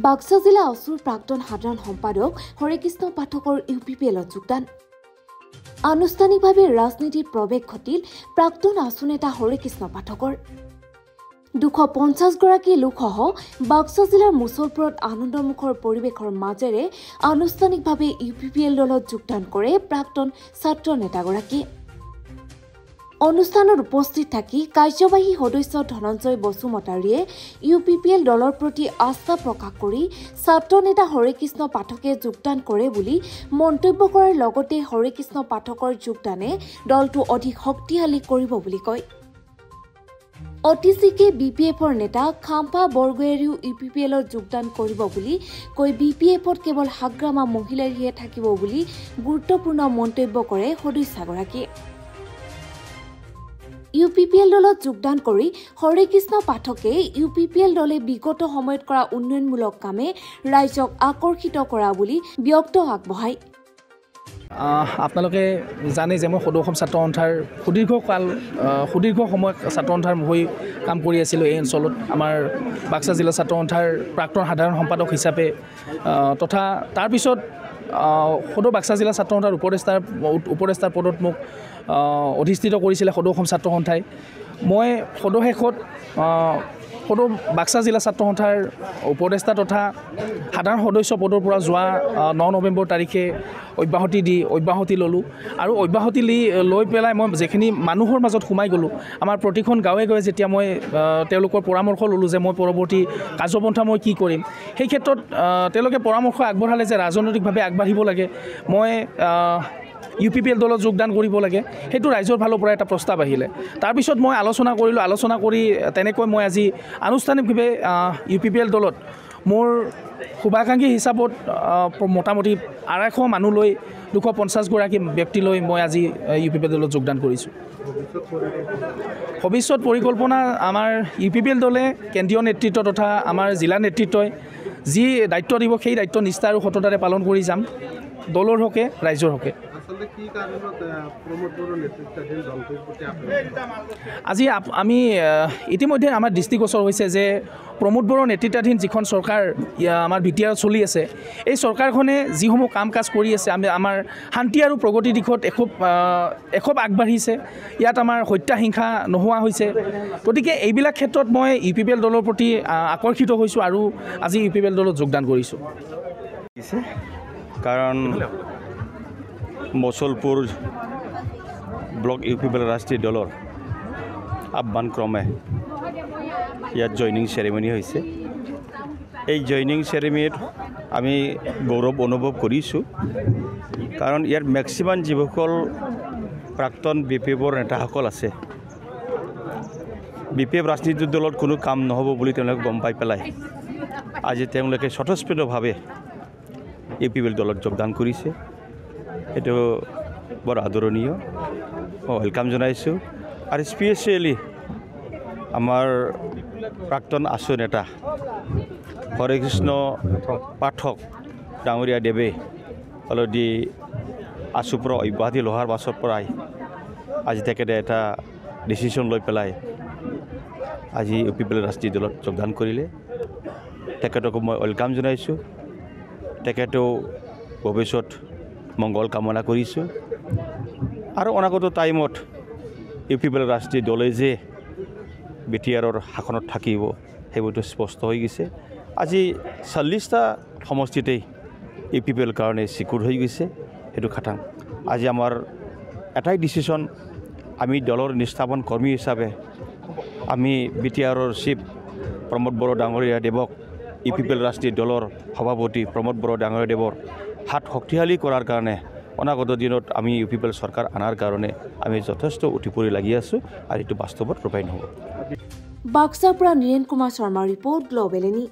বাক্সা জিলা অসুৰ প্ৰাক্তন সাধাৰণ সম্পাদক হৰেকৃষ্ণ পাঠকৰ ইউপিপিএলত যোগদান আনুষ্ঠানিকভাৱে ৰাজনীতিত প্ৰৱেশ ঘটিল প্ৰাক্তন আছু নেতা হৰেকৃষ্ণ পাঠকৰ 250 গৰাকী লোকসহ বাক্সা জিলাৰ মুছলপুৰত আনন্দমুখৰ পৰিৱেশৰ মাজেৰে আনুষ্ঠানিকভাৱে ইউপিপিএল দলত যোগদান কৰে প্ৰাক্তন ছাত্ৰ নেতাগৰাকী অনুষ্ঠানত উপস্থিত থাকি কাৰ্যবাহী সদস্য ধনঞ্জয় বসুমতাৰীয়ে ইউপিপিএল দলৰ প্ৰতি আস্থা প্ৰকাশ কৰি ছাত্ৰ নেতা হৰেকৃষ্ণ পাঠকে যোগদান কৰে বুলি মন্তব্য কৰাৰ লগতে হৰেকৃষ্ণ পাঠকৰ যোগদানে দলটো অধিক শক্তিশালী কৰিব বুলি কয় অটিচিকে বিপিএফৰ নেতা খাম্পা বৰগোহাঁইয়েও ইউপিপিএলত যোগদান কৰিব বুলি কৈ বিপিএফত কেৱল হাগ্ৰামা মহিলাৰীহে থাকিব বুলি গুৰুত্বপূৰ্ণ মন্তব্য কৰে সদস্যগৰাকীয়ে ইউপিপিএল দলত যোগদান কৰি হৰেকৃষ্ণ পাঠকে ইউপিপিএল দলে বিগত সময়ত কৰা উন্নয়নমূলক কামে ৰাইজক আকৰ্ষিত কৰা বুলি ব্যক্ত আগবঢ়ায় আপোনালোকে জানে যে মই সদৌ অসম ছাত্ৰ সন্থাৰ সুদীৰ্ঘ সময় ছাত্ৰ সন্থাৰ হৈ কাম কৰি আছিলোঁ এই অঞ্চলত আমাৰ বাক্সা জিলা ছাত্ৰ সন্থাৰ প্ৰাক্তন সাধাৰণ সম্পাদক হিচাপে তথা তাৰপিছত সদৌ বাক্সা জিলা ছাত্ৰ সন্থাৰ উপদেষ্টাৰ পদত মোক অধিষ্ঠিত কৰিছিলে সদৌ অসম ছাত্ৰ সন্থাই মই সদৌ বাক্সা জিলা ছাত্ৰ সন্থাৰ উপদেষ্টা তথা সাধাৰণ সদস্য পদৰ পৰা যোৱা 9 নৱেম্বৰ তাৰিখে অব্যাহতি ল'লোঁ আৰু অব্যাহতি লৈ পেলাই মই যিখিনি মানুহৰ মাজত সোমাই গ'লোঁ আমাৰ প্ৰতিখন গাঁৱে গাঁৱে যেতিয়া মই তেওঁলোকৰ পৰামৰ্শ ল'লোঁ যে মই পৰৱৰ্তী কাৰ্যপন্থা মই কি কৰিম সেই ক্ষেত্ৰত তেওঁলোকে পৰামৰ্শ আগবঢ়ালে যে ৰাজনৈতিকভাৱে আগবাঢ়িব লাগে মই ইউপিপিএল দলত যোগদান কৰিব লাগে সেইটো ৰাইজৰ ফালৰ পৰা এটা প্ৰস্তাৱ আহিলে তাৰপিছত মই আলোচনা কৰি তেনেকৈ মই আজি আনুষ্ঠানিকভাৱে ইউপিপিএল দলত মোৰ শুভাকাংক্ষী হিচাপত মোটামুটি 250 মানুহ লৈ 250 গৰাকী ব্যক্তি লৈ মই আজি ইউপিপিএল দলত যোগদান কৰিছোঁ ভৱিষ্যত পৰিকল্পনা আমাৰ ইউপিপিএল দলে কেন্দ্ৰীয় নেতৃত্ব তথা আমাৰ জিলা নেতৃত্বই যি দায়িত্ব দিব সেই দায়িত্ব নিষ্ঠা আৰু সততাৰে পালন কৰি যাম দলৰ হকে ৰাইজৰ হকে আজি আমি ইতিমধ্যে আমাৰ দৃষ্টিগোচৰ হৈছে যে প্ৰমোদ বড়োৰ নেতৃত্বাধীন যিখন চৰকাৰ আমাৰ বিটিআৰত চলি আছে এই চৰকাৰখনে যিসমূহ কাম কাজ কৰি আছে আমাৰ শান্তি আৰু প্ৰগতি দিশত এখোপ আগবাঢ়িছে ইয়াত আমাৰ হত্যা হিংসা নোহোৱা হৈছে গতিকে এইবিলাক ক্ষেত্ৰত মই ইউপিপিএল দলৰ প্ৰতি আকৰ্ষিত হৈছোঁ আৰু আজি ইউপিপিএল দলত যোগদান কৰিছোঁ কাৰণ মুছলপুৰ ব্লক ইউপিপিএল ৰাষ্ট্ৰীয় দলৰ আহ্বান ক্ৰমে ইয়াত জইনিং চেৰেমনি হৈছে এই জইনিং চেৰেমনিত আমি গৌৰৱ অনুভৱ কৰিছোঁ কাৰণ ইয়াৰ মেক্সিমাম যিসকল প্ৰাক্তন বিপিএফৰ নেতাসকল আছে বিপিএফ ৰাজনীতি দলত কোনো কাম নহ'ব বুলি তেওঁলোকে গম পাই পেলাই আজি তেওঁলোকে স্বতঃস্ফূৰ্তভাৱে ইউপিপিএল দলত যোগদান কৰিছে এইটো বৰ আদৰণীয় ৱেলকাম জনাইছোঁ আৰু স্পেচিয়েলি আমাৰ প্ৰাক্তন আছু নেতা হৰেকৃষ্ণ পাঠক ডাঙৰীয়া দেৱে অলৰেডি আছুৰ পৰা অব্যাহতি লোৱাৰ পাছৰ পৰাই আজি তেখেতে এটা ডিচিশ্যন লৈ পেলাই আজি ইউপিপিএল ৰাষ্ট্ৰীয় দলত যোগদান কৰিলে তেখেতকো মই ৱেলকাম জনাইছোঁ তেখেতেও ভৱিষ্যত মংগল কামনা কৰিছোঁ আৰু অনাগত টাইমত ইউপিপিএল ৰাষ্ট্ৰীয় দলে যে বিটিআৰৰ শাসনত থাকিব সেইবোৰতো স্পষ্ট হৈ গৈছে আজি 40টা সমষ্টিতেই ইউপিপিএল কাৰণে চিকিউৰ হৈ গৈছে সেইটো খাটাং আজি আমাৰ এটাই ডিচিশ্যন আমি দলৰ নিষ্ঠাবান কৰ্মী হিচাপে আমি বিটিআৰৰ চিফ প্ৰমোদ বড়ো ডাঙৰীয়া দেৱক ইউপিপিএল ৰাষ্ট্ৰীয় দলৰ সভাপতি প্ৰমোদ বড়ো ডাঙৰীয়া দেৱৰ হাত শক্তিশালী কৰাৰ কাৰণে অনাগত দিনত আমি ইউপিপিএল চৰকাৰ আনাৰ কাৰণে আমি যথেষ্ট উঠিপৰি লাগি আছোঁ আৰু এইটো বাস্তৱত ৰূপায়ণ হ'ব বাক্সাৰ পৰা নীৰেণ কুমাৰ শৰ্মাৰ ৰিপৰ্ট গ্ল'বেল এনি